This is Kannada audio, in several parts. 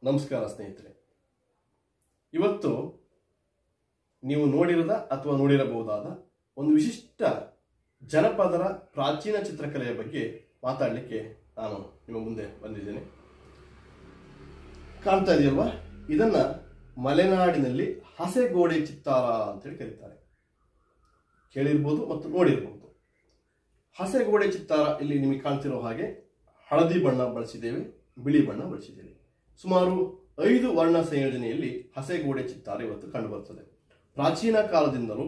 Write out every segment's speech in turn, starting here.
ನಮಸ್ಕಾರ ಸ್ನೇಹಿತರೆ. ಇವತ್ತು ನೀವು ನೋಡಿರದ ಅಥವಾ ನೋಡಿರಬಹುದಾದ ಒಂದು ವಿಶಿಷ್ಟ ಜನಪದರ ಪ್ರಾಚೀನ ಚಿತ್ರಕಲೆಯ ಬಗ್ಗೆ ಮಾತಾಡಲಿಕ್ಕೆ ನಾನು ನಿಮ್ಮ ಮುಂದೆ ಬಂದಿದ್ದೇನೆ. ಕಾಣ್ತಾ ಇದೆಯಲ್ವಾ? ಇದನ್ನ ಮಲೆನಾಡಿನಲ್ಲಿ ಹಸೆಗೋಡೆ ಚಿತ್ತಾರ ಅಂತೇಳಿ ಕರೀತಾರೆ. ಕೇಳಿರ್ಬೋದು ಮತ್ತು ನೋಡಿರ್ಬೋದು. ಹಸೆಗೋಡೆ ಚಿತ್ತಾರ ಇಲ್ಲಿ ನಿಮಗೆ ಕಾಣ್ತಿರೋ ಹಾಗೆ ಹಳದಿ ಬಣ್ಣ ಬಳಸಿದ್ದೇವೆ, ಬಿಳಿ ಬಣ್ಣ ಬಳಸಿದ್ದೇವೆ. ಸುಮಾರು 5 ವರ್ಣ ಸಂಯೋಜನೆಯಲ್ಲಿ ಹಸೆಗೋಡೆ ಚಿತ್ತಾರ ಇವತ್ತು ಕಂಡುಬರುತ್ತದೆ. ಪ್ರಾಚೀನ ಕಾಲದಿಂದಲೂ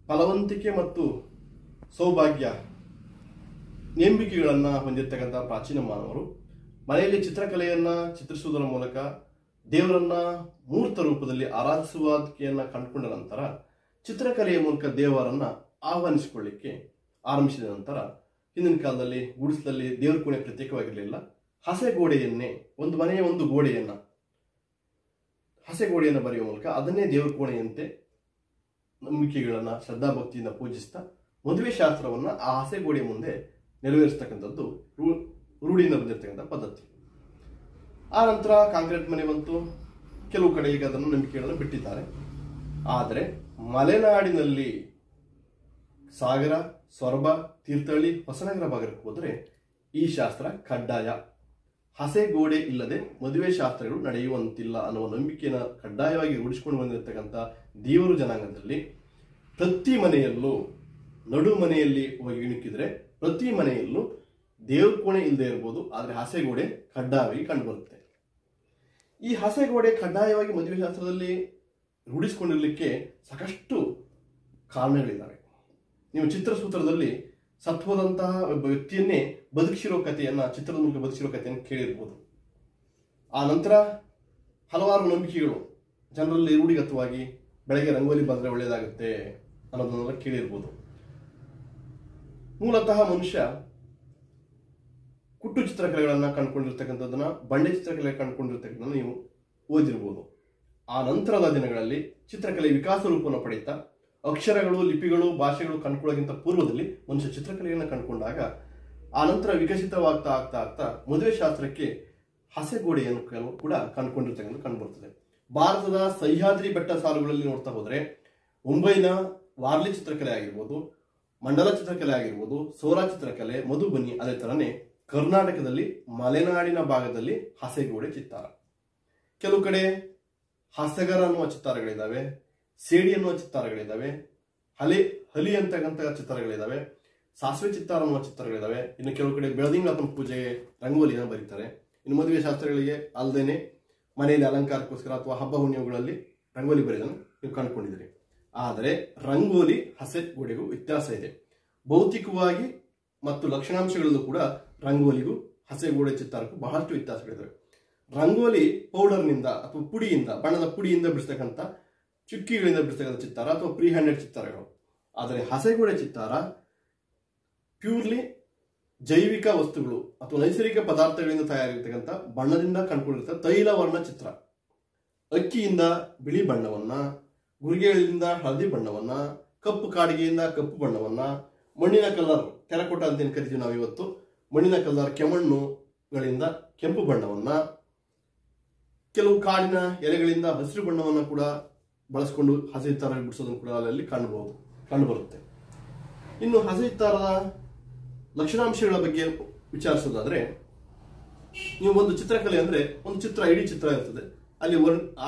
ಫಲವಂತಿಕೆ ಮತ್ತು ಸೌಭಾಗ್ಯ ನಂಬಿಕೆಗಳನ್ನು ಹೊಂದಿರತಕ್ಕಂಥ ಪ್ರಾಚೀನ ಮಾನವರು ಮನೆಯಲ್ಲಿ ಚಿತ್ರಕಲೆಯನ್ನ ಚಿತ್ರಿಸುವುದರ ಮೂಲಕ ದೇವರನ್ನ ಮೂರ್ತ ರೂಪದಲ್ಲಿ ಆರಾಧಿಸುವಿಕೆಯನ್ನ ಕಂಡುಕೊಂಡ ನಂತರ ಚಿತ್ರಕಲೆಯ ಮೂಲಕ ದೇವರನ್ನ ಆಹ್ವಾನಿಸಿಕೊಳ್ಳಿಕ್ಕೆ ಆರಂಭಿಸಿದ ನಂತರ ಹಿಂದಿನ ಕಾಲದಲ್ಲಿ ಗುಡಿಸಲಲ್ಲಿ ದೇವರ ಕೋಣೆ ಪ್ರತ್ಯೇಕವಾಗಿರಲಿಲ್ಲ. ಹಸೆಗೋಡೆಯನ್ನೇ, ಒಂದು ಮನೆಯ ಒಂದು ಗೋಡೆಯನ್ನ ಹಸೆಗೋಡೆಯನ್ನು ಬರೆಯುವ ಮೂಲಕ ಅದನ್ನೇ ದೇವರ ಕೋಣೆಯಂತೆ ನಂಬಿಕೆಗಳನ್ನ ಶ್ರದ್ಧಾಭಕ್ತಿಯಿಂದ ಪೂಜಿಸ್ತಾ ಮದುವೆ ಶಾಸ್ತ್ರವನ್ನ ಆ ಹಸೆಗೋಡೆಯ ಮುಂದೆ ನೆರವೇರಿಸತಕ್ಕಂಥದ್ದು ರೂಢಿಯಿಂದ ಬಂದಿರತಕ್ಕಂಥ ಪದ್ಧತಿ. ಆ ನಂತರ ಕಾಂಕ್ರೀಟ್ ಮನೆ ಬಂತು. ಕೆಲವು ಕಡೆ ಈಗ ಅದನ್ನು ನಂಬಿಕೆಗಳನ್ನು ಬಿಟ್ಟಿದ್ದಾರೆ. ಆದರೆ ಮಲೆನಾಡಿನಲ್ಲಿ ಸಾಗರ, ಸೊರಬ, ತೀರ್ಥಹಳ್ಳಿ, ಹೊಸನಗರ ಭಾಗಕ್ಕೆ ಹೋದರೆ ಈ ಶಾಸ್ತ್ರ ಕಡ್ಡಾಯ. ಹಸೆಗೋಡೆ ಇಲ್ಲದೆ ಮದುವೆ ಶಾಸ್ತ್ರಗಳು ನಡೆಯುವಂತಿಲ್ಲ ಅನ್ನುವ ನಂಬಿಕೆಯನ್ನು ಕಡ್ಡಾಯವಾಗಿ ರೂಢಿಸಿಕೊಂಡು ಬಂದಿರತಕ್ಕಂಥ ದೇವರು ಜನಾಂಗದಲ್ಲಿ ಪ್ರತಿ ಮನೆಯಲ್ಲೂ, ನಡು ಮನೆಯಲ್ಲಿ ಹೋಗಿ ಇಣುಕಿದ್ರೆ ಪ್ರತಿ ಮನೆಯಲ್ಲೂ ದೇವ್ರ ಕೋಣೆ ಇಲ್ಲದೆ ಇರ್ಬೋದು, ಆದರೆ ಹಸೆಗೋಡೆ ಕಡ್ಡಾಯವಾಗಿ ಕಂಡುಬರುತ್ತೆ. ಈ ಹಸೆಗೋಡೆ ಕಡ್ಡಾಯವಾಗಿ ಮದುವೆ ಶಾಸ್ತ್ರದಲ್ಲಿ ರೂಢಿಸಿಕೊಂಡಿರಲಿಕ್ಕೆ ಸಾಕಷ್ಟು ಕಾರಣಗಳಿದ್ದಾವೆ. ನೀವು ಚಿತ್ರಸೂತ್ರದಲ್ಲಿ ಸತ್ವದಂತಹ ಒಬ್ಬ ವ್ಯಕ್ತಿಯನ್ನೇ ಬದುಕಿಸಿರೋ ಕಥೆಯನ್ನ, ಚಿತ್ರದ ಮೂಲಕ ಬದುಕಿಸಿರೋ ಕಥೆಯನ್ನು ಕೇಳಿರ್ಬೋದು. ಆ ನಂತರ ಹಲವಾರು ನಂಬಿಕೆಗಳು ಜನರಲ್ಲಿ ರೂಢಿಗತವಾಗಿ ಬೆಳಗ್ಗೆ ರಂಗೋಲಿ ಬಂದರೆ ಒಳ್ಳೆಯದಾಗುತ್ತೆ ಅನ್ನೋದನ್ನೆಲ್ಲ ಕೇಳಿರ್ಬೋದು. ಮೂಲತಃ ಮನುಷ್ಯ ಕುಟ್ಟು ಚಿತ್ರಕಲೆಗಳನ್ನು ಕಂಡುಕೊಂಡಿರ್ತಕ್ಕಂಥದ್ದನ್ನ, ಬಂಡೆ ಚಿತ್ರಕಲೆ ಕಂಡುಕೊಂಡಿರ್ತಕ್ಕಂಥದ್ದನ್ನು ನೀವು ಓದಿರ್ಬೋದು. ಆ ನಂತರದ ದಿನಗಳಲ್ಲಿ ಚಿತ್ರಕಲೆ ವಿಕಾಸ ರೂಪವನ್ನು ಪಡೆಯುತ್ತಾ ಅಕ್ಷರಗಳು, ಲಿಪಿಗಳು, ಭಾಷೆಗಳು ಕಂಡುಕೊಳ್ಳೋಕ್ಕಿಂತ ಪೂರ್ವದಲ್ಲಿ ಮನುಷ್ಯ ಚಿತ್ರಕಲೆಯನ್ನು ಕಂಡುಕೊಂಡಾಗ ಆ ನಂತರ ವಿಕಸಿತವಾಗ್ತಾ ಆಗ್ತಾ ಆಗ್ತಾ ಮದುವೆ ಶಾಸ್ತ್ರಕ್ಕೆ ಹಸೆಗೋಡೆಯನ್ನು ಕೂಡ ಕಂಡುಕೊಂಡಿರ್ತಕ್ಕಂಥ ಕಂಡುಬರ್ತದೆ. ಭಾರತದ ಸಹ್ಯಾದ್ರಿ ಬೆಟ್ಟ ಸಾಲುಗಳಲ್ಲಿ ನೋಡ್ತಾ ಹೋದ್ರೆ ಮುಂಬೈನ ವಾರ್ಲಿ ಚಿತ್ರಕಲೆ ಆಗಿರ್ಬೋದು, ಮಂಡಲ ಚಿತ್ರಕಲೆ ಆಗಿರ್ಬೋದು, ಸೋರಾ ಚಿತ್ರಕಲೆ, ಮಧುಬನಿ, ಅದೇ ತರನೇ ಕರ್ನಾಟಕದಲ್ಲಿ ಮಲೆನಾಡಿನ ಭಾಗದಲ್ಲಿ ಹಸೆಗೋಡೆ ಚಿತ್ತಾರ. ಕೆಲವು ಕಡೆ ಹಸಗರ ಅನ್ನುವ ಚಿತ್ತಾರಗಳಿದ್ದಾವೆ, ಸೇಡಿ ಅನ್ನುವ ಚಿತ್ತಾರಗಳಿದ್ದಾವೆ, ಹಲಿ ಅಂತಕ್ಕಂಥ ಚಿತ್ತಾರಗಳಿದ್ದಾವೆ, ಸಾಸಿವೆ ಚಿತ್ತಾರ ಅನ್ನುವ ಚಿತ್ತಾರಗಳಿದ್ದಾವೆ. ಇನ್ನು ಕೆಲವು ಕಡೆ ಬೆಳದಿಂಗಳಪ್ಪನ ಪೂಜೆಗೆ ರಂಗೋಲಿನ ಬರೀತಾರೆ. ಇನ್ನು ಮದುವೆ ಶಾಸ್ತ್ರಗಳಿಗೆ ಅಲ್ಲದೇನೆ ಮನೆಯಲ್ಲಿ ಅಲಂಕಾರಕ್ಕೋಸ್ಕರ ಅಥವಾ ಹಬ್ಬ ಹುಣ್ಣಿಮೆಗಳಲ್ಲಿ ರಂಗೋಲಿ ಬರೆಯೋದನ್ನು ನೀವು ಕಂಡುಕೊಂಡಿದ್ದೀರಿ. ಆದರೆ ರಂಗೋಲಿ ಹಸೆಗೋಡೆಗೂ ವ್ಯತ್ಯಾಸ ಇದೆ. ಭೌತಿಕವಾಗಿ ಮತ್ತು ಲಕ್ಷಣಾಂಶಗಳಲ್ಲೂ ಕೂಡ ರಂಗೋಲಿಗೂ ಹಸೆಗೋಡೆ ಚಿತ್ತಾರಕ್ಕೂ ಬಹಳಷ್ಟು ವ್ಯತ್ಯಾಸಗಳಿದ್ದಾವೆ. ರಂಗೋಲಿ ಪೌಡರ್ನಿಂದ ಅಥವಾ ಪುಡಿಯಿಂದ, ಬಣ್ಣದ ಪುಡಿಯಿಂದ ಬಿಡಿಸ್ತಕ್ಕಂಥ, ಚುಕ್ಕಿಗಳಿಂದ ಬಿಡಿಸ್ತಕ್ಕಂಥ ಚಿತ್ತಾರ ಅಥವಾ ಪ್ರೀ ಹ್ಯಾಂಡೆಡ್ ಚಿತ್ತಾರಗಳು. ಆದರೆ ಹಸೆಗೋಡೆ ಚಿತ್ತಾರ ಪ್ಯೂರ್ಲಿ ಜೈವಿಕ ವಸ್ತುಗಳು ಅಥವಾ ನೈಸರ್ಗಿಕ ಪದಾರ್ಥಗಳಿಂದ ತಯಾರಿರ್ತಕ್ಕಂಥ ಬಣ್ಣದಿಂದ ಕಂಡುಕೊಂಡಿರ್ತ ತೈಲವರ್ಣ ಚಿತ್ರ. ಅಕ್ಕಿಯಿಂದ ಬಿಳಿ ಬಣ್ಣವನ್ನ, ಗುರಿಗೆಗಳಿಂದ ಹಳದಿ ಬಣ್ಣವನ್ನ, ಕಪ್ಪು ಕಾಡಿಗೆಯಿಂದ ಕಪ್ಪು ಬಣ್ಣವನ್ನ, ಮಣ್ಣಿನ ಕಲರ್ ಟೆರಕೋಟ ಅಂತ ಏನು ಕರಿತೀವಿ ನಾವು ಇವತ್ತು, ಮಣ್ಣಿನ ಕಲರ್ ಕೆಮ್ಮಣ್ಣುಗಳಿಂದ ಕೆಂಪು ಬಣ್ಣವನ್ನ, ಕೆಲವು ಕಾಡಿನ ಎಲೆಗಳಿಂದ ಹಸಿರು ಬಣ್ಣವನ್ನು ಕೂಡ ಬಳಸಿಕೊಂಡು ಹಸೆ ಚಿತ್ತಾರ ಬಿಡಿಸೋದನ್ನು ಕೂಡ ಅಲ್ಲಿ ಕಂಡುಬರುತ್ತೆ. ಇನ್ನು ಹಸೆ ಚಿತ್ತಾರದ ಲಕ್ಷಣಾಂಶಗಳ ಬಗ್ಗೆ ವಿಚಾರಿಸೋದಾದ್ರೆ, ನೀವು ಒಂದು ಚಿತ್ರಕಲೆ ಅಂದ್ರೆ ಒಂದು ಚಿತ್ರ, ಇಡೀ ಚಿತ್ರ ಇರ್ತದೆ. ಅಲ್ಲಿ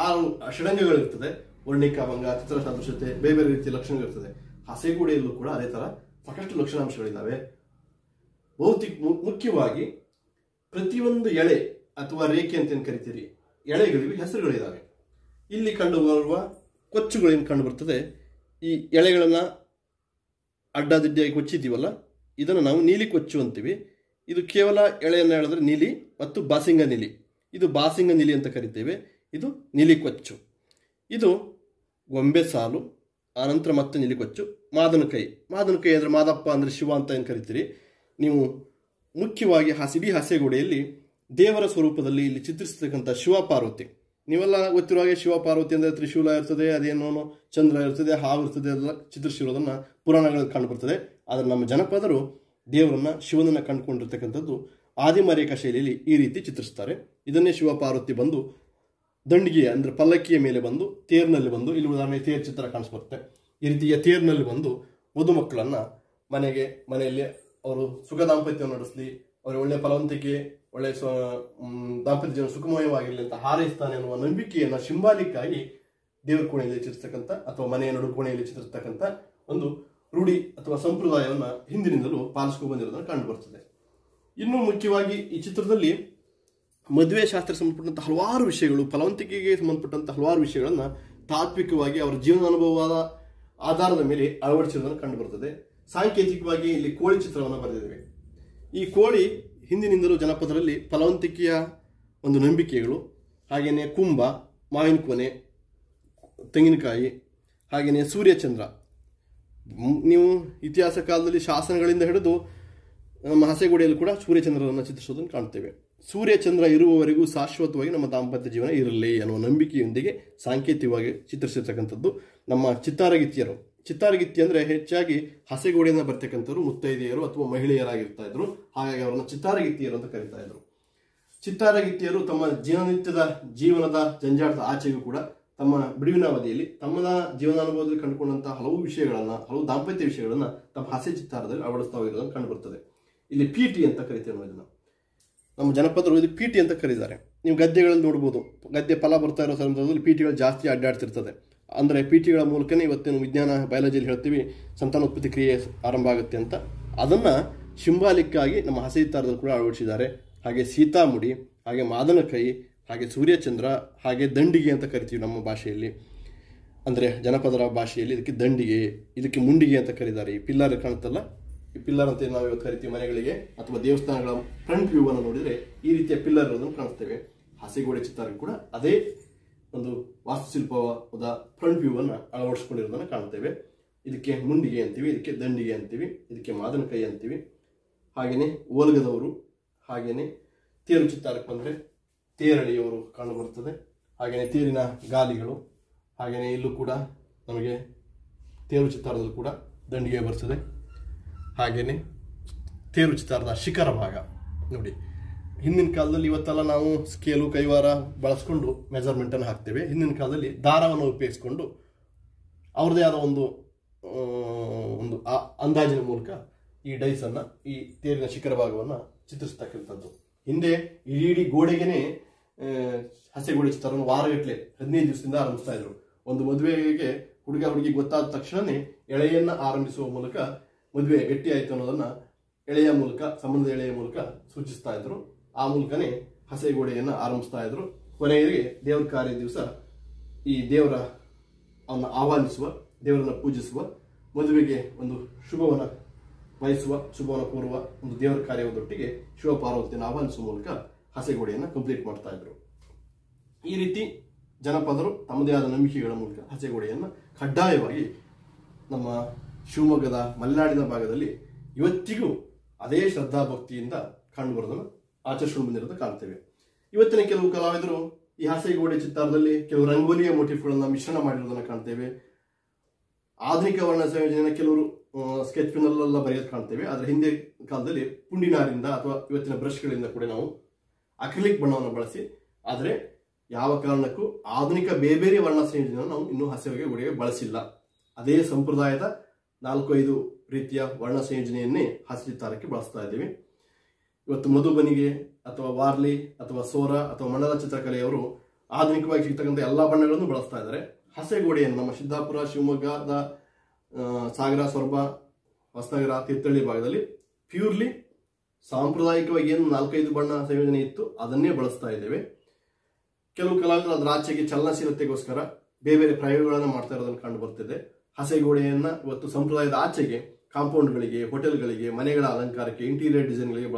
6 ಷಡಂಗಗಳಿರ್ತದೆ. ವರ್ಣಿಕ, ಭಂಗ, ಚಿತ್ರ ಸಾದೃಶ್ಯತೆ, ಬೇರೆ ಬೇರೆ ರೀತಿಯ ಲಕ್ಷಣಗಳಿರ್ತದೆ. ಹಸೆಗೋಡೆಯಲ್ಲೂ ಕೂಡ ಅದೇ ತರ ಸಾಕಷ್ಟು ಲಕ್ಷಣಾಂಶಗಳಿದ್ದಾವೆ. ಮುಖ್ಯವಾಗಿ ಪ್ರತಿಯೊಂದು ಎಳೆ ಅಥವಾ ರೇಖೆ ಅಂತ ಏನು ಕರಿತೀರಿ, ಎಳೆಗಳಿಗೂ ಹೆಸರುಗಳಿದ್ದಾವೆ. ಇಲ್ಲಿ ಕಂಡುಬರುವ ಕೊಚ್ಚುಗಳೇನು ಕಂಡು ಬರ್ತದೆ, ಈ ಎಳೆಗಳನ್ನ ಅಡ್ಡದಿಡ್ಡಿಯಾಗಿ ಕೊಚ್ಚಿದ್ದೀವಲ್ಲ, ಇದನ್ನು ನಾವು ನೀಲಿ ಕೊಚ್ಚು ಅಂತೀವಿ. ಇದು ಕೇವಲ ಎಳೆಯನ್ನು ಹೇಳಿದ್ರೆ ನೀಲಿ ಮತ್ತು ಬಾಸಿಂಗ ನೀಲಿ, ಇದು ಬಾಸಿಂಗ ನೀಲಿ ಅಂತ ಕರಿತೇವೆ. ಇದು ನೀಲಿ ಕೊಚ್ಚು. ಇದು ಗೊಂಬೆ ಸಾಲು, ಆನಂತರ ಮತ್ತೆ ನೀಲಿ ಕೊಚ್ಚು. ಮಾದನಕೈ ಅಂದರೆ ಮಾದಪ್ಪ ಅಂದರೆ ಶಿವ ಅಂತ ಏನು ಕರಿತೀರಿ ನೀವು. ಮುಖ್ಯವಾಗಿ ಇಡೀ ಹಸೆಗೋಡೆಯಲ್ಲಿ ದೇವರ ಸ್ವರೂಪದಲ್ಲಿ ಇಲ್ಲಿ ಚಿತ್ರಿಸತಕ್ಕಂಥ ಶಿವ ಪಾರ್ವತಿ. ನೀವೆಲ್ಲ ಗೊತ್ತಿರೋ ಹಾಗೆ ಶಿವ ಪಾರ್ವತಿ ಅಂದರೆ ತ್ರಿಶೂಲ ಇರ್ತದೆ, ಅದೇನೋ ಚಂದ್ರ ಇರ್ತದೆ, ಹಾವು ಇರ್ತದೆ, ಎಲ್ಲ ಚಿತ್ರಿಸಿರೋದನ್ನು ಪುರಾಣಗಳಲ್ಲಿ ಕಂಡುಬರ್ತದೆ. ಆದರೆ ನಮ್ಮ ಜನಪದರು ದೇವರನ್ನ, ಶಿವನನ್ನು ಕಂಡುಕೊಂಡಿರ್ತಕ್ಕಂಥದ್ದು ಆದಿಮ ರೇಖಾ ಶೈಲಿಯಲ್ಲಿ ಈ ರೀತಿ ಚಿತ್ರಿಸ್ತಾರೆ. ಇದನ್ನೇ ಶಿವ ಪಾರ್ವತಿ ಬಂದು ದಂಡಿಗೆ ಅಂದರೆ ಪಲ್ಲಕ್ಕಿಯ ಮೇಲೆ ಬಂದು ತೇರಿನಲ್ಲಿ ಬಂದು, ಇಲ್ಲಿ ಉದಾಹರಣೆ ತೇರು ಚಿತ್ರ ಕಾಣಿಸ್ಬರುತ್ತೆ. ಈ ರೀತಿಯ ತೇರಿನಲ್ಲಿ ಬಂದು ಮದುಮಕ್ಕಳನ್ನು ಮನೆಯಲ್ಲಿ ಅವರು ಸುಖ ದಾಂಪತ್ಯವನ್ನು ನಡೆಸಲಿ, ಅವರ ಒಳ್ಳೆಯ ಫಲವಂತಿಕೆ, ಒಳ್ಳೆಯ ದಾಂಪತ್ಯ ಜೀವನ ಸುಖಮಯವಾಗಿರಲಿ ಅಂತ ಹಾರೈಸ್ತಾನೆ ಅನ್ನುವ ನಂಬಿಕೆಯನ್ನು ಸಿಂಬಾಲಿಕ್ ಆಗಿ ದೇವರ ಕೋಣೆಯಲ್ಲಿ ಚಿತ್ರಿಸ್ತಕ್ಕಂಥ ಅಥವಾ ಮನೆಯ ನಡುಕೋಣೆಯಲ್ಲಿ ಚಿತ್ರಿಸ್ತಕ್ಕಂಥ ಒಂದು ರೂಢಿ ಅಥವಾ ಸಂಪ್ರದಾಯವನ್ನು ಹಿಂದಿನಿಂದಲೂ ಪಾಲಿಸ್ಕೊಂಡು ಬಂದಿರೋದನ್ನು ಕಂಡು ಬರ್ತದೆ. ಇನ್ನೂ ಮುಖ್ಯವಾಗಿ ಈ ಚಿತ್ರದಲ್ಲಿ ಮದುವೆ ಶಾಸ್ತ್ರಕ್ಕೆ ಸಂಬಂಧಪಟ್ಟಂಥ ಹಲವಾರು ವಿಷಯಗಳು, ಫಲವಂತಿಕೆಗೆ ಸಂಬಂಧಪಟ್ಟಂಥ ಹಲವಾರು ವಿಷಯಗಳನ್ನು ತಾತ್ವಿಕವಾಗಿ ಅವರ ಜೀವನ ಅನುಭವದ ಆಧಾರದ ಮೇಲೆ ಅಳವಡಿಸಿರೋದನ್ನು ಕಂಡು ಬರ್ತದೆ. ಸಾಂಕೇತಿಕವಾಗಿ ಇಲ್ಲಿ ಕೋಳಿ ಚಿತ್ರವನ್ನು ಬರೆದಿದ್ದೇವೆ. ಈ ಕೋಳಿ ಹಿಂದಿನಿಂದಲೂ ಜನಪದರಲ್ಲಿ ಫಲವಂತಿಕೆಯ ಒಂದು ನಂಬಿಕೆಗಳು, ಹಾಗೆಯೇ ಕುಂಭ, ಮಾವಿನ ಕೊನೆ, ತೆಂಗಿನಕಾಯಿ, ಹಾಗೆಯೇ ಸೂರ್ಯಚಂದ್ರ. ನೀವು ಇತಿಹಾಸ ಕಾಲದಲ್ಲಿ ಶಾಸನಗಳಿಂದ ಹಿಡಿದು ನಮ್ಮ ಹಸೆಗೋಡೆಯಲ್ಲಿ ಕೂಡ ಸೂರ್ಯಚಂದ್ರರನ್ನು ಚಿತ್ರಿಸೋದನ್ನು ಕಾಣ್ತೇವೆ. ಸೂರ್ಯಚಂದ್ರ ಇರುವವರೆಗೂ ಶಾಶ್ವತವಾಗಿ ನಮ್ಮ ದಾಂಪತ್ಯ ಜೀವನ ಇರಲಿ ಅನ್ನುವ ನಂಬಿಕೆಯೊಂದಿಗೆ ಸಾಂಕೇತಿಕವಾಗಿ ಚಿತ್ರಿಸಿರ್ತಕ್ಕಂಥದ್ದು ನಮ್ಮ ಚಿತ್ತಾರಗಿತ್ತಿಯರು. ಚಿತ್ತಾರಗಿತ್ತಿ ಅಂದರೆ ಹೆಚ್ಚಾಗಿ ಹಸೆಗೋಡೆಯಿಂದ ಬರ್ತಕ್ಕಂಥವ್ರು ಮುತ್ತೈದೆಯರು ಅಥವಾ ಮಹಿಳೆಯರಾಗಿರ್ತಾ ಇದ್ರು. ಹಾಗಾಗಿ ಅವರನ್ನು ಚಿತ್ತಾರಗಿತ್ತಿಯರು ಅಂತ ಕರೀತಾ ಇದ್ರು. ಚಿತ್ತಾರಗಿತ್ತಿಯರು ತಮ್ಮ ದಿನನಿತ್ಯದ ಜೀವನದ ಜಂಜಾಟದ ಆಚೆಗೂ ಕೂಡ ತಮ್ಮ ಬಿಡುವಿನ ಅವಧಿಯಲ್ಲಿ ತಮ್ಮದ ಜೀವನಾನುಭವದಲ್ಲಿ ಕಂಡುಕೊಂಡಂತಹ ಹಲವು ವಿಷಯಗಳನ್ನು, ಹಲವು ದಾಂಪತ್ಯ ವಿಷಯಗಳನ್ನು ತಮ್ಮ ಹಾಸ್ಯ ಚಿತ್ತಾರದಲ್ಲಿ ಅಳವಡಿಸ್ತಾ ಹೋಗಿರೋದನ್ನು ಕಂಡು ಬರ್ತದೆ. ಇಲ್ಲಿ ಪೀಟಿ ಅಂತ ಕರಿತೇವೆ ನಾವು ಇದನ್ನು. ನಮ್ಮ ಜನಪದರು ಇದು ಪೀಟಿ ಅಂತ ಕರೀತಾರೆ. ನೀವು ಗದ್ದೆಗಳಲ್ಲಿ ನೋಡ್ಬೋದು, ಗದ್ದೆ ಫಲ ಬರ್ತಾ ಇರೋ ಸಂದರ್ಭದಲ್ಲಿ ಪೀಟಿಗಳು ಜಾಸ್ತಿ ಅಡ್ಡಾಡ್ತಿರ್ತದೆ. ಅಂದರೆ ಪೀಟಿಗಳ ಮೂಲಕನೇ ಇವತ್ತೇನು ವಿಜ್ಞಾನ ಬಯಾಲಜಿಯಲ್ಲಿ ಹೇಳ್ತೀವಿ ಸಂತಾನೋತ್ಪತ್ತಿ ಕ್ರಿಯೆ ಆರಂಭ ಆಗುತ್ತೆ ಅಂತ. ಅದನ್ನು ಸಿಂಬಾಲಿಕ್ ಆಗಿ ನಮ್ಮ ಹಸೆ ಚಿತ್ತಾರದಲ್ಲಿ ಕೂಡ ಅಳವಡಿಸಿದ್ದಾರೆ. ಹಾಗೆ ಸೀತಾಮುಡಿ, ಹಾಗೆ ಮಾದನಕೈ, ಹಾಗೆ ಸೂರ್ಯಚಂದ್ರ, ಹಾಗೆ ದಂಡಿಗೆ ಅಂತ ಕರಿತೀವಿ ನಮ್ಮ ಭಾಷೆಯಲ್ಲಿ. ಅಂದರೆ ಜನಪದರ ಭಾಷೆಯಲ್ಲಿ ಇದಕ್ಕೆ ದಂಡಿಗೆ, ಇದಕ್ಕೆ ಮುಂಡಿಗೆ ಅಂತ ಕರೀತಾರೆ. ಈ ಪಿಲ್ಲರ್ ಕಾಣುತ್ತಲ್ಲ, ಈ ಪಿಲ್ಲರ್ ಅಂತ ನಾವು ಇವತ್ತು ಕರಿತೀವಿ ಮನೆಗಳಿಗೆ ಅಥವಾ ದೇವಸ್ಥಾನಗಳ ಫ್ರಂಟ್ ವ್ಯೂ ಅನ್ನು ನೋಡಿದರೆ ಈ ರೀತಿಯ ಪಿಲ್ಲರ್ ಇರೋದನ್ನು ಕಾಣಿಸ್ತೇವೆ. ಹಸೆಗೋಡೆ ಚಿತ್ತಾರ ಕೂಡ ಅದೇ ಒಂದು ವಾಸ್ತುಶಿಲ್ಪವಾದ ಫ್ರಂಟ್ ವ್ಯೂ ಅನ್ನು ಅಳವಡಿಸ್ಕೊಂಡಿರೋದನ್ನು ಕಾಣ್ತೇವೆ. ಇದಕ್ಕೆ ಮುಂಡಿಗೆ ಅಂತೀವಿ, ಇದಕ್ಕೆ ದಂಡಿಗೆ ಅಂತೀವಿ, ಇದಕ್ಕೆ ಮಾದನಕೈ ಅಂತೀವಿ. ಹಾಗೆಯೇ ಓಲಗದವರು, ಹಾಗೆಯೇ ತೇರು ಚಿತ್ತಾರಕ್ಕೆ ಬಂದರೆ ತೇರಳಿಯವರು ಕಾಣಬರ್ತದೆ. ಹಾಗೆಯೇ ತೇರಿನ ಗಾಲಿಗಳು, ಹಾಗೆಯೇ ಇಲ್ಲೂ ಕೂಡ ನಮಗೆ ತೇರು ಚಿತ್ತಾರದಲ್ಲೂ ಕೂಡ ದಂಡಿಗೆ ಬರ್ತದೆ. ಹಾಗೆಯೇ ತೇರು ಚಿತ್ತಾರದ ಶಿಖರ ಭಾಗ ನೋಡಿ. ಹಿಂದಿನ ಕಾಲದಲ್ಲಿ, ಇವತ್ತೆಲ್ಲ ನಾವು ಸ್ಕೇಲು ಕೈವಾರ ಬಳಸ್ಕೊಂಡು ಮೆಜರ್ಮೆಂಟನ್ನು ಹಾಕ್ತೇವೆ. ಹಿಂದಿನ ಕಾಲದಲ್ಲಿ ದಾರವನ್ನು ಉಪಯೋಗಿಸ್ಕೊಂಡು ಅವ್ರದ್ದೇ ಆದ ಒಂದು ಅಂದಾಜಿನ ಮೂಲಕ ಈ ಡೈಸನ್ನು, ಈ ತೇರಿನ ಶಿಖರ ಭಾಗವನ್ನು ಚಿತ್ರಿಸ್ತಕ್ಕಂಥದ್ದು. ಹಿಂದೆ ಇಡೀ ಗೋಡೆಗೇನೆ ಹಸೆಗೋಡೆ ಚಿತ್ರವನ್ನು ವಾರಗಟ್ಟಲೆ 15 ದಿವಸದಿಂದ ಆರಂಭಿಸ್ತಾ ಇದ್ರು. ಒಂದು ಮದುವೆಗೆ ಹುಡುಗ ಹುಡುಗಿ ಗೊತ್ತಾದ ತಕ್ಷಣನೇ ಎಳೆಯನ್ನ ಆರಂಭಿಸುವ ಮೂಲಕ ಮದುವೆ ಗಟ್ಟಿ ಆಯಿತು ಅನ್ನೋದನ್ನ ಎಳೆಯ ಮೂಲಕ, ಸಂಬಂಧದ ಎಳೆಯ ಮೂಲಕ ಸೂಚಿಸ್ತಾ ಇದ್ರು. ಆ ಮೂಲಕನೇ ಹಸೆಗೋಡೆಯನ್ನು ಆರಂಭಿಸ್ತಾ ಇದ್ರು. ಕೊನೆಗೆ ದೇವರ ಕಾರ್ಯ ದಿವಸ ಈ ಅವನ್ನ ಆಹ್ವಾನಿಸುವ, ದೇವರನ್ನ ಪೂಜಿಸುವ, ಮದುವೆಗೆ ಒಂದು ಶುಭವನ್ನ ಬಯಸುವ, ಶುಭವನ್ನ ಕೋರುವ ಒಂದು ದೇವರ ಕಾರ್ಯವೊಂದೊಟ್ಟಿಗೆ ಶಿವ ಪಾರ್ವತಿಯನ್ನು ಆಹ್ವಾನಿಸುವ ಮೂಲಕ ಹಸೆಗೋಡೆಯನ್ನು ಕಂಪ್ಲೀಟ್ ಮಾಡ್ತಾ ಇದ್ರು. ಈ ರೀತಿ ಜನಪದರು ತಮ್ಮದೇ ಆದ ನಂಬಿಕೆಗಳ ಮೂಲಕ ಹಸೆಗೋಡೆಯನ್ನು ಕಡ್ಡಾಯವಾಗಿ ನಮ್ಮ ಶಿವಮೊಗ್ಗದ ಮಲೆನಾಡಿನ ಭಾಗದಲ್ಲಿ ಇವತ್ತಿಗೂ ಅದೇ ಶ್ರದ್ಧಾ ಭಕ್ತಿಯಿಂದ ಕಂಡುಬರೋದನ್ನು ಆಚರಿಸಿಕೊಂಡು ಬಂದಿರೋದನ್ನು ಕಾಣ್ತೇವೆ. ಇವತ್ತಿನ ಕೆಲವು ಕಲಾವಿದರು ಈ ಹಸೆಗೋಡೆ ಚಿತ್ತಾರದಲ್ಲಿ ಕೆಲವು ರಂಗೋಲಿಯ ಮೋಟಿಫ್ಗಳನ್ನು ಮಿಶ್ರಣ ಮಾಡಿರೋದನ್ನು ಕಾಣ್ತೇವೆ. ಆಧುನಿಕ ವರ್ಣ ಸಂಯೋಜನೆಯನ್ನು ಕೆಲವರು ಸ್ಕೆಚ್ ಪೆನ್ನಲ್ಲೆಲ್ಲ ಬರೆಯೋದು ಕಾಣ್ತೇವೆ. ಆದರೆ ಹಿಂದೆ ಕಾಲದಲ್ಲಿ ಪುಂಡಿನಾರಿಂದ ಅಥವಾ ಇವತ್ತಿನ ಬ್ರಷ್ಗಳಿಂದ ಕೂಡ ನಾವು ಅಕ್ರಿಲಿಕ್ ಬಣ್ಣವನ್ನು ಬಳಸಿ, ಆದರೆ ಯಾವ ಕಾರಣಕ್ಕೂ ಆಧುನಿಕ ಬೇರೆ ಬೇರೆ ವರ್ಣ ಸಂಯೋಜನೆಯನ್ನು ನಾವು ಇನ್ನೂ ಹಸೆಗೋಡೆಗೆ ಬಳಸಿಲ್ಲ. ಅದೇ ಸಂಪ್ರದಾಯದ 4-5 ರೀತಿಯ ವರ್ಣ ಸಂಯೋಜನೆಯನ್ನೇ ಹಸೆ ಚಿತ್ತಾರಕ್ಕೆ ಬಳಸ್ತಾ ಇದ್ದೀವಿ. ಇವತ್ತು ಮಧುಬನಿಗೆ ಅಥವಾ ವಾರ್ಲಿ ಅಥವಾ ಸೋರ ಅಥವಾ ಮಂಡಲ ಚಿತ್ರಕಲೆಯವರು ಆಧುನಿಕವಾಗಿ ಸಿಗ್ತಕ್ಕಂಥ ಎಲ್ಲ ಬಣ್ಣಗಳನ್ನು ಬಳಸ್ತಾ ಇದ್ದಾರೆ. ಹಸೆಗೋಡೆಯನ್ನು ನಮ್ಮ ಸಿದ್ದಾಪುರ, ಶಿವಮೊಗ್ಗದ ಸಾಗರ, ಸೊರಬ, ಹೊಸನಗರ, ತೀರ್ಥಹಳ್ಳಿ ಭಾಗದಲ್ಲಿ ಪ್ಯೂರ್ಲಿ ಸಾಂಪ್ರದಾಯಿಕವಾಗಿ ಏನು 4-5 ಬಣ್ಣ ಸಂಯೋಜನೆ ಇತ್ತು ಅದನ್ನೇ ಬಳಸ್ತಾ ಇದ್ದೇವೆ. ಕೆಲವು ಕಲಾವಿದರು ಅದರ ಆಚೆಗೆ ಚಲನಶೀಲತೆಗೋಸ್ಕರ ಬೇರೆ ಬೇರೆ ಪ್ರಯೋಗಗಳನ್ನು ಮಾಡ್ತಾ ಇರೋದನ್ನು ಕಂಡು ಬರ್ತಿದೆ. ಹಸೆಗೋಡೆಯನ್ನ ಇವತ್ತು ಸಂಪ್ರದಾಯದ ಆಚೆಗೆ ಕಾಂಪೌಂಡ್ಗಳಿಗೆ, ಹೋಟೆಲ್ಗಳಿಗೆ, ಮನೆಗಳ ಅಲಂಕಾರಕ್ಕೆ, ಇಂಟೀರಿಯರ್ ಡಿಸೈನ್ಗಳಿಗೆ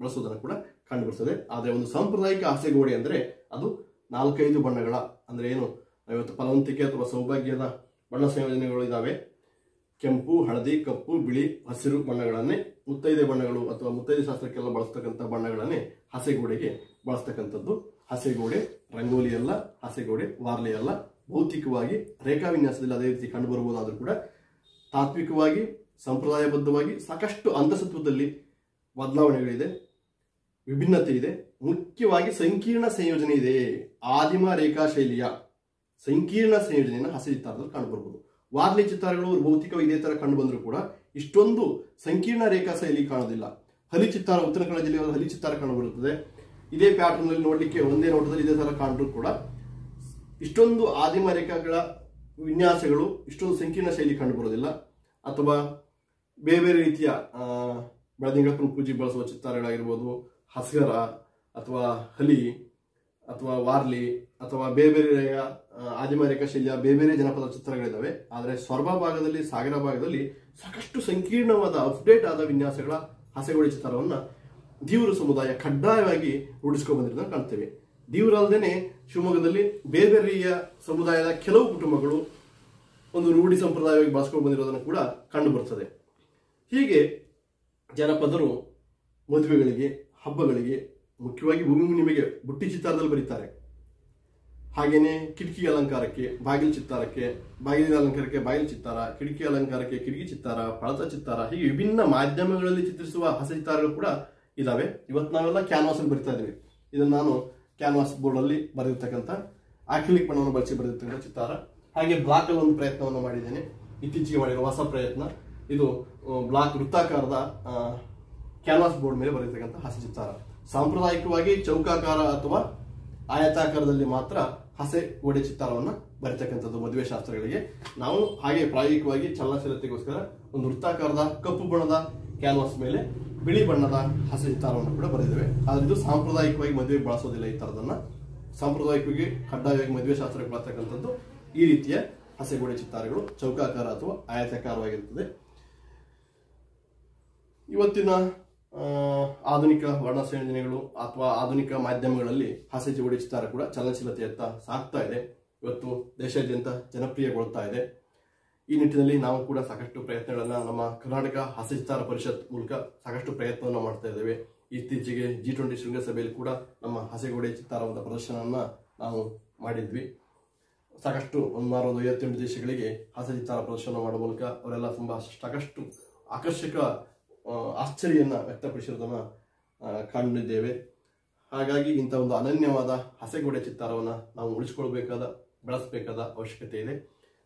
ಬಳಸೋದನ್ನು ಕೂಡ ಕಂಡು ಬರ್ತದೆ. ಆದರೆ ಒಂದು ಸಾಂಪ್ರದಾಯಿಕ ಹಸೆಗೋಡೆ ಅಂದರೆ ಅದು 4-5 ಬಣ್ಣಗಳ, ಅಂದ್ರೆ ಏನು ಇವತ್ತು ಫಲವಂತಿಕೆ ಅಥವಾ ಸೌಭಾಗ್ಯದ ಬಣ್ಣ ಸಂಯೋಜನೆಗಳು ಇದಾವೆ. ಕೆಂಪು, ಹಳದಿ, ಕಪ್ಪು, ಬಿಳಿ, ಹಸಿರು ಬಣ್ಣಗಳನ್ನೇ ಮುತ್ತೈದೆ ಬಣ್ಣಗಳು ಅಥವಾ ಮುತ್ತೈದೆ ಶಾಸ್ತ್ರಕ್ಕೆಲ್ಲ ಬಳಸ್ತಕ್ಕಂಥ ಬಣ್ಣಗಳನ್ನೇ ಹಸೆಗೋಡೆಗೆ ಬಳಸ್ತಕ್ಕಂಥದ್ದು. ಹಸೆಗೋಡೆ ರಂಗೋಲಿ ಅಲ್ಲ, ಹಸೆಗೋಡೆ ವಾರ್ಲಿ ಅಲ್ಲ. ಭೌತಿಕವಾಗಿ ರೇಖಾವಿನ್ಯಾಸದಲ್ಲಿ ಅದೇ ರೀತಿ ಕಂಡು ಬರಬಹುದಾದ್ರೂ ಕೂಡ ತಾತ್ವಿಕವಾಗಿ, ಸಂಪ್ರದಾಯಬದ್ಧವಾಗಿ ಸಾಕಷ್ಟು ಅಂತಸತ್ವದಲ್ಲಿ ಬದಲಾವಣೆಗಳಿದೆ, ವಿಭಿನ್ನತೆ ಇದೆ. ಮುಖ್ಯವಾಗಿ ಸಂಕೀರ್ಣ ಸಂಯೋಜನೆ ಇದೆ. ಆದಿಮ ರೇಖಾ ಶೈಲಿಯ ಸಂಕೀರ್ಣ ಸಂಯೋಜನೆಯನ್ನು ಹಸೆ ಚಿತ್ತಾರದಲ್ಲಿ ಕಂಡುಬರಬಹುದು. ವಾರ್ಲಿ ಚಿತ್ತಾರಗಳು ಭೌತಿಕವಾಗಿ ಇದೇ ತರ ಕಂಡು ಬಂದರೂ ಕೂಡ ಇಷ್ಟೊಂದು ಸಂಕೀರ್ಣ ರೇಖಾ ಶೈಲಿ ಕಾಣೋದಿಲ್ಲ. ಹಲಿ ಚಿತ್ತಾರ, ಉತ್ತರ ಕನ್ನಡ ಜಿಲ್ಲೆಯ ಹಲಿ ಚಿತ್ತಾರ ಕಂಡುಬರುತ್ತದೆ. ಇದೇ ಪ್ಯಾಟರ್ನ್ ಅಲ್ಲಿ ನೋಡ್ಲಿಕ್ಕೆ ಒಂದೇ ನೋಟದಲ್ಲಿ ಇದೇ ತರ ಕಂಡ್ರೂ ಕೂಡ ಇಷ್ಟೊಂದು ಆದಿಮ ರೇಖಾಗಳ ವಿನ್ಯಾಸಗಳು ಇಷ್ಟೊಂದು ಸಂಕೀರ್ಣ ಶೈಲಿ ಕಂಡು ಬರೋದಿಲ್ಲ. ಅಥವಾ ಬೇರೆ ಬೇರೆ ರೀತಿಯ ಬೆಳದಿಂಗಳಪ್ಪನ ಪೂಜೆಗೆ ಬಳಸುವ ಚಿತ್ತಾರಗಳಾಗಿರ್ಬೋದು, ಹಸ್ಗರ ಅಥವಾ ಹಲಿ ಅಥವಾ ವಾರ್ಲಿ ಅಥವಾ ಬೇರೆ ಬೇರೆ ಆದಿಮ ರೇಖಾ ಶೈಲಿಯ ಬೇರೆ ಬೇರೆ ಜನಪದ ಚಿತ್ರಗಳಿದ್ದಾವೆ. ಆದರೆ ಸೊರಬ ಭಾಗದಲ್ಲಿ, ಸಾಗರ ಭಾಗದಲ್ಲಿ ಸಾಕಷ್ಟು ಸಂಕೀರ್ಣವಾದ ಅಪ್ಡೇಟ್ ಆದ ವಿನ್ಯಾಸಗಳ ಹಸೆಗೋಡೆ ಚಿತ್ತಾರವನ್ನ ದೀವರು ಸಮುದಾಯ ಕಡ್ಡಾಯವಾಗಿ ರೂಢಿಸ್ಕೊಂಡು ಬಂದಿರೋದನ್ನ ಕಾಣ್ತೇವೆ. ದೀವರಲ್ಲದೇನೆ ಶಿವಮೊಗ್ಗದಲ್ಲಿ ಬೇರೆ ಬೇರೆಯ ಸಮುದಾಯದ ಕೆಲವು ಕುಟುಂಬಗಳು ಒಂದು ರೂಢಿ ಸಂಪ್ರದಾಯವಾಗಿ ಬಳಸ್ಕೊಂಡು ಬಂದಿರೋದನ್ನು ಕೂಡ ಕಂಡು ಬರ್ತದೆ. ಹೀಗೆ ಜನಪದರು ಮದುವೆಗಳಿಗೆ, ಹಬ್ಬಗಳಿಗೆ, ಮುಖ್ಯವಾಗಿ ಭೂಮಿ ಹುಣ್ಣಿಮೆಗೆ ಬುಟ್ಟಿ ಚಿತ್ತಾರದಲ್ಲಿ ಬರೀತಾರೆ. ಹಾಗೇನೆ ಕಿಟಕಿ ಅಲಂಕಾರಕ್ಕೆ ಬಾಗಿಲು ಚಿತ್ತಾರಕ್ಕೆ, ಬಾಗಿಲಿನ ಅಲಂಕಾರಕ್ಕೆ ಬಾಗಿಲು ಚಿತ್ತಾರ, ಕಿಟಕಿ ಅಲಂಕಾರಕ್ಕೆ ಕಿಟಕಿ ಚಿತ್ತಾರ, ಪಳತ ಚಿತ್ತಾರ, ಹೀಗೆ ವಿಭಿನ್ನ ಮಾಧ್ಯಮಗಳಲ್ಲಿ ಚಿತ್ರಿಸುವ ಹಸೆ ಚಿತ್ತಾರಗಳು ಕೂಡ ಇದಾವೆ. ಇವತ್ತು ನಾವೆಲ್ಲ ಕ್ಯಾನ್ವಾಸ್ ಅಲ್ಲಿ ಬರಿತಾ ಇದ್ದೀವಿ. ಇದನ್ನು ನಾನು ಕ್ಯಾನ್ವಾಸ್ ಬೋರ್ಡ್ ಅಲ್ಲಿ ಬರೆದಿರ್ತಕ್ಕಂಥ ಆಕ್ರಿಲಿಕ್ ಬಣ್ಣವನ್ನು ಬಳಸಿ ಬರೆದಿರ್ತಕ್ಕಂಥ ಚಿತ್ತಾರ. ಹಾಗೆ ಬ್ಲಾಕ್ ಅಲ್ಲಿ ಒಂದು ಪ್ರಯತ್ನವನ್ನು ಮಾಡಿದ್ದೇನೆ, ಇತ್ತೀಚೆಗೆ ಮಾಡಿರೋ ಹೊಸ ಪ್ರಯತ್ನ. ಇದು ಬ್ಲಾಕ್ ವೃತ್ತಾಕಾರದ ಕ್ಯಾನ್ವಾಸ್ ಬೋರ್ಡ್ ಮೇಲೆ ಬರೆದಿರ್ತಕ್ಕಂಥ ಹಸೆ ಚಿತ್ತಾರ. ಸಾಂಪ್ರದಾಯಿಕವಾಗಿ ಚೌಕಾಕಾರ ಅಥವಾ ಆಯತಾಕಾರದಲ್ಲಿ ಮಾತ್ರ ಹಸೆ ಗೋಡೆ ಚಿತ್ತಾರವನ್ನು ಬರೀತಕ್ಕಂಥದ್ದು ಮದುವೆ ಶಾಸ್ತ್ರಗಳಿಗೆ. ನಾವು ಹಾಗೆ ಪ್ರಾಯೋಗಿಕವಾಗಿ ಚಲನಶೀಲತೆಗೋಸ್ಕರ ಒಂದು ವೃತ್ತಾಕಾರದ ಕಪ್ಪು ಬಣ್ಣದ ಕ್ಯಾನ್ವಾಸ್ ಮೇಲೆ ಬಿಳಿ ಬಣ್ಣದ ಹಸೆ ಚಿತ್ತಾರವನ್ನು ಕೂಡ ಬರೆದಿದ್ದೇವೆ. ಆದರೆ ಇದು ಸಾಂಪ್ರದಾಯಿಕವಾಗಿ ಮದುವೆಗೆ ಬಳಸೋದಿಲ್ಲ. ಈ ತರದನ್ನ ಸಾಂಪ್ರದಾಯಿಕವಾಗಿ ಕಡ್ಡಾಯವಾಗಿ ಮದುವೆ ಶಾಸ್ತ್ರಕ್ಕೆ ಬಳಸ್ತಕ್ಕಂಥದ್ದು ಈ ರೀತಿಯ ಹಸೆಗೋಡೆ ಚಿತ್ತಾರಗಳು ಚೌಕಾಕಾರ ಅಥವಾ ಆಯತಾಕಾರವಾಗಿರುತ್ತದೆ. ಇವತ್ತಿನ ಆಧುನಿಕ ವರ್ಣ ಸಂಯೋಜನೆಗಳು ಅಥವಾ ಆಧುನಿಕ ಮಾಧ್ಯಮಗಳಲ್ಲಿ ಹಸೆ ಗೋಡೆ ಚಿತ್ತಾರ ಕೂಡ ಚಲನಶೀಲತೆಯತ್ತ ಸಾಗ್ತಾ ಇದೆ. ಇವತ್ತು ದೇಶಾದ್ಯಂತ ಜನಪ್ರಿಯಗೊಳ್ತಾ ಇದೆ. ಈ ನಿಟ್ಟಿನಲ್ಲಿ ನಾವು ಕೂಡ ಸಾಕಷ್ಟು ಪ್ರಯತ್ನಗಳನ್ನ ನಮ್ಮ ಕರ್ನಾಟಕ ಹಸೆ ಚಿತ್ತಾರ ಪರಿಷತ್ ಮೂಲಕ ಸಾಕಷ್ಟು ಪ್ರಯತ್ನವನ್ನು ಮಾಡ್ತಾ ಇದ್ದೇವೆ. ಇತ್ತೀಚೆಗೆ G20 ಶೃಂಗಸಭೆಯಲ್ಲಿ ಕೂಡ ನಮ್ಮ ಹಸೆಗೋಡೆ ಚಿತ್ತಾರವಾದ ಪ್ರದರ್ಶನವನ್ನ ನಾವು ಮಾಡಿದ್ವಿ. ಸಾಕಷ್ಟು 158 ದೇಶಗಳಿಗೆ ಹಸೆ ಚಿತ್ತಾರ ಪ್ರದರ್ಶನ ಮಾಡುವ ಮೂಲಕ ಅವರೆಲ್ಲ ತುಂಬಾ ಸಾಕಷ್ಟು ಆಕರ್ಷಕ ಆಶ್ಚರ್ಯವನ್ನ ವ್ಯಕ್ತಪಡಿಸಿರೋದನ್ನ ಕಂಡಿದ್ದೇವೆ. ಹಾಗಾಗಿ ಇಂಥ ಒಂದು ಅನನ್ಯವಾದ ಹಸೆಗೋಡೆ ಚಿತ್ತಾರವನ್ನ ನಾವು ಉಳಿಸಿಕೊಳ್ಬೇಕಾದ, ಬೆಳೆಸಬೇಕಾದ ಅವಶ್ಯಕತೆ ಇದೆ.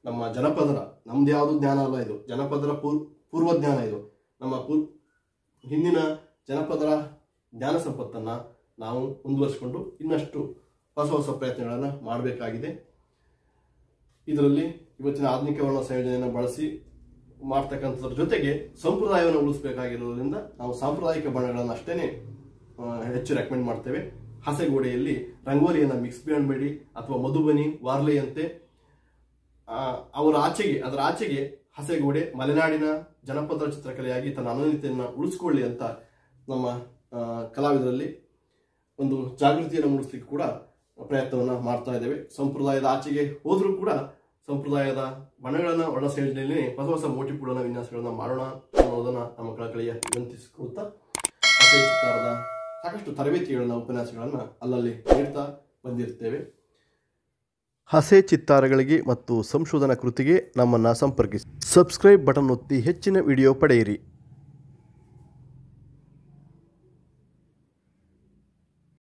ನಮ್ಮ ಜನಪದರ, ನಮ್ದು ಯಾವುದು ಜ್ಞಾನ ಅಲ್ಲ ಇದು, ಜನಪದರ ಪೂರ್ವ ಜ್ಞಾನ ಇದು. ನಮ್ಮ ಹಿಂದಿನ ಜನಪದರ ಜ್ಞಾನ ಸಂಪತ್ತನ್ನ ನಾವು ಮುಂದುವರಿಸಿಕೊಂಡು ಇನ್ನಷ್ಟು ಹೊಸ ಹೊಸ ಪ್ರಯತ್ನಗಳನ್ನು ಮಾಡಬೇಕಾಗಿದೆ. ಇದರಲ್ಲಿ ಇವತ್ತಿನ ಆಧುನಿಕ ವರ್ಣ ಸಂಯೋಜನೆಯನ್ನು ಬಳಸಿ ಮಾಡ್ತಕ್ಕಂಥದ್ರ ಜೊತೆಗೆ ಸಂಪ್ರದಾಯವನ್ನು ಉಳಿಸಬೇಕಾಗಿರೋದ್ರಿಂದ ನಾವು ಸಾಂಪ್ರದಾಯಿಕ ಬಣ್ಣಗಳನ್ನು ಅಷ್ಟೇನೆ ಹೆಚ್ಚು ರೆಕಮೆಂಡ್ ಮಾಡ್ತೇವೆ. ಹಸೆಗೋಡೆಯಲ್ಲಿ ರಂಗೋಲಿಯನ್ನು ಮಿಕ್ಸ್ ಮಾಡಬೇಡಿ, ಅಥವಾ ಮಧುಬನಿ, ವಾರ್ಲೆಯಂತೆ ಅದರ ಆಚೆಗೆ ಹಸೆಗೋಡೆ ಮಲೆನಾಡಿನ ಜನಪದ ಚಿತ್ರಕಲೆಯಾಗಿ ತನ್ನ ಅನನ್ಯತೆಯನ್ನು ಉಳಿಸ್ಕೊಳ್ಳಿ ಅಂತ ನಮ್ಮ ಕಲಾವಿದರಲ್ಲಿ ಒಂದು ಜಾಗೃತಿಯನ್ನು ಮೂಡಿಸ್ಲಿಕ್ಕೆ ಕೂಡ ಪ್ರಯತ್ನವನ್ನು ಮಾಡ್ತಾ ಇದ್ದೇವೆ. ಸಂಪ್ರದಾಯದ ಆಚೆಗೆ ಹೋದ್ರೂ ಕೂಡ ಸಂಪ್ರದಾಯದ ಬಣ್ಣಗಳನ್ನ ವರ್ಣ ಸಂಯೋಜನೆಯಲ್ಲಿ ಹೊಸ ಹೊಸ ಮೋಟಿಪುಗಳನ್ನ ವಿನ್ಯಾಸಗಳನ್ನ ಮಾಡೋಣ ಅನ್ನೋದನ್ನ ನಮ್ಮ ಕಳಕಳಿಯ ವಿನಂತಿಸಿಕೊಳ್ತಾ ಹಸೆ ಚಿತ್ತಾರದ ಸಾಕಷ್ಟು ತರಬೇತಿಗಳನ್ನ, ಉಪನ್ಯಾಸಗಳನ್ನ ಅಲ್ಲಲ್ಲಿ ನೀಡ್ತಾ ಬಂದಿರ್ತೇವೆ. ಹಸೆ ಚಿತ್ತಾರಗಳಿಗೆ ಮತ್ತು ಸಂಶೋಧನಾ ಕೃತಿಗೆ ನಮ್ಮನ್ನು ಸಂಪರ್ಕಿಸಿ. ಸಬ್ಸ್ಕ್ರೈಬ್ ಬಟನ್ ಒತ್ತಿ ಹೆಚ್ಚಿನ ವಿಡಿಯೋ ಪಡೆಯಿರಿ.